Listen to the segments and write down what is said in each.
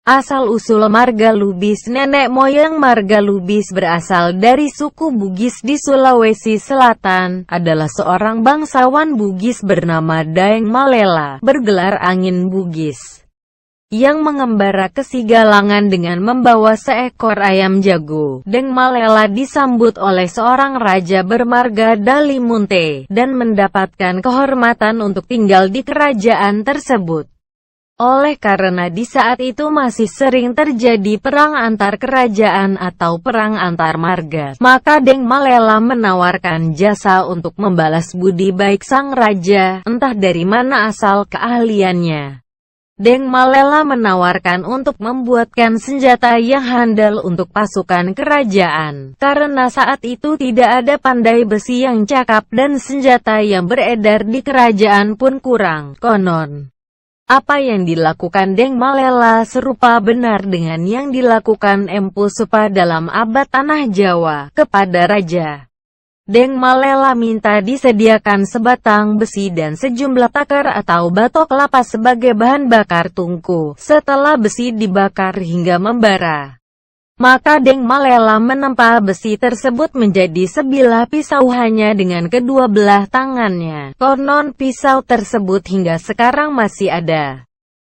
Asal-usul marga Lubis. Nenek moyang marga Lubis berasal dari suku Bugis di Sulawesi Selatan, adalah seorang bangsawan Bugis bernama Daeng Malela, bergelar Angin Bugis, yang mengembara ke Sigalangan dengan membawa seekor ayam jago. Daeng Malela disambut oleh seorang raja bermarga Dalimunte, dan mendapatkan kehormatan untuk tinggal di kerajaan tersebut. Oleh karena di saat itu masih sering terjadi perang antar kerajaan atau perang antar marga, maka Daeng Malela menawarkan jasa untuk membalas budi baik sang raja, entah dari mana asal keahliannya. Daeng Malela menawarkan untuk membuatkan senjata yang handal untuk pasukan kerajaan, karena saat itu tidak ada pandai besi yang cakap dan senjata yang beredar di kerajaan pun kurang. Konon, apa yang dilakukan Daeng Malela serupa benar dengan yang dilakukan Empu Supa dalam abad Tanah Jawa kepada raja. Daeng Malela minta disediakan sebatang besi dan sejumlah takar atau batok kelapa sebagai bahan bakar tungku. Setelah besi dibakar hingga membara, maka Daeng Malela menempa besi tersebut menjadi sebilah pisau hanya dengan kedua belah tangannya. Konon pisau tersebut hingga sekarang masih ada.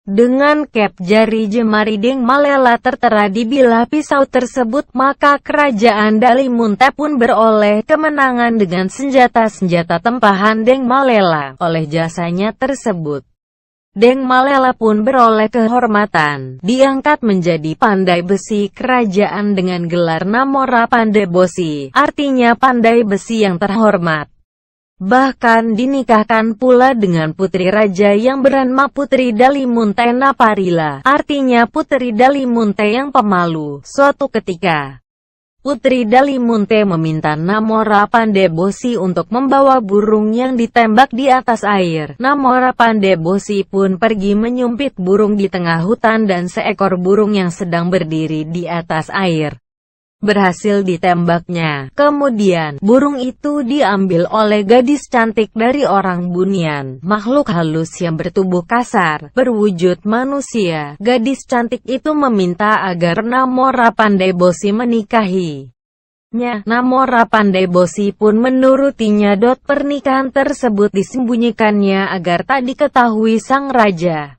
Dengan kep jari jemari Daeng Malela tertera di bilah pisau tersebut, maka kerajaan Dalimunte pun beroleh kemenangan dengan senjata-senjata tempahan Daeng Malela. Oleh jasanya tersebut, Daeng Malela pun beroleh kehormatan, diangkat menjadi pandai besi kerajaan dengan gelar Namora Pandai Bosi, artinya pandai besi yang terhormat. Bahkan dinikahkan pula dengan putri raja yang bernama Putri Dalimunte Naparila, artinya Putri Dalimunte yang pemalu. Suatu ketika, Putri Dalimunte meminta Namora Pandai Bosi untuk membawa burung yang ditembak di atas air. Namora Pandai Bosi pun pergi menyumpit burung di tengah hutan dan seekor burung yang sedang berdiri di atas air berhasil ditembaknya. Kemudian, burung itu diambil oleh gadis cantik dari orang Bunian, makhluk halus yang bertubuh kasar, berwujud manusia. Gadis cantik itu meminta agar Namora Pandai Bosi menikahinya. Namora Pandai Bosi pun menurutinya. Pernikahan tersebut disembunyikannya agar tak diketahui sang raja.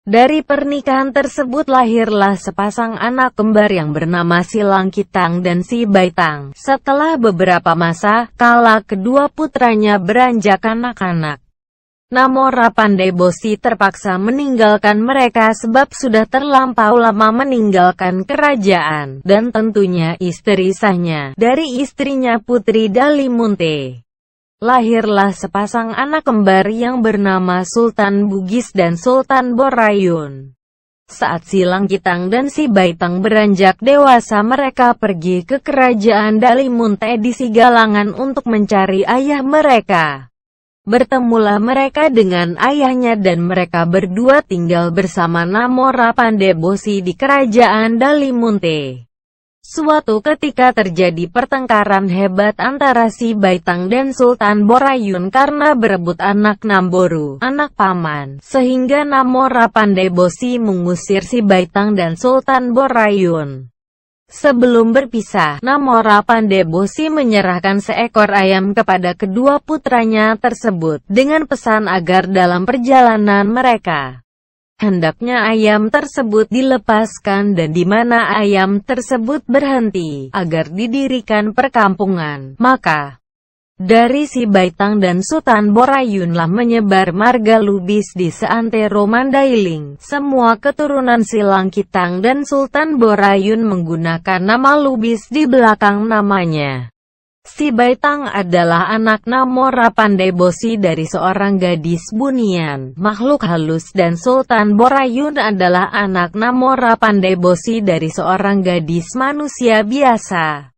Dari pernikahan tersebut lahirlah sepasang anak kembar yang bernama Si Langkitang dan Si Baitang. Setelah beberapa masa, kala kedua putranya beranjak anak-anak, Namora Pandai Bosi terpaksa meninggalkan mereka sebab sudah terlampau lama meninggalkan kerajaan, dan tentunya istri sahnya. Dari istrinya Putri Dalimunte lahirlah sepasang anak kembar yang bernama Sultan Bugis dan Sultan Borayun. Saat Si Langkitang dan Si Baitang beranjak dewasa, mereka pergi ke kerajaan Dalimunte di Sigalangan untuk mencari ayah mereka. Bertemulah mereka dengan ayahnya dan mereka berdua tinggal bersama Namora Pandai Bosi di kerajaan Dalimunte. Suatu ketika terjadi pertengkaran hebat antara Si Baitang dan Sultan Borayun karena berebut anak Namboru, anak paman, sehingga Namora Pandai Bosi mengusir Si Baitang dan Sultan Borayun. Sebelum berpisah, Namora Pandai Bosi menyerahkan seekor ayam kepada kedua putranya tersebut, dengan pesan agar dalam perjalanan mereka hendaknya ayam tersebut dilepaskan dan di mana ayam tersebut berhenti, agar didirikan perkampungan. Maka, dari Si Baitang dan Sultan Borayunlah menyebar marga Lubis di seantero Mandailing. Semua keturunan Si Langkitang dan Sultan Borayun menggunakan nama Lubis di belakang namanya. Si Baitang adalah anak Namora Pandai Bosi dari seorang gadis Bunian, makhluk halus, dan Sultan Borayun adalah anak Namora Pandai Bosi dari seorang gadis manusia biasa.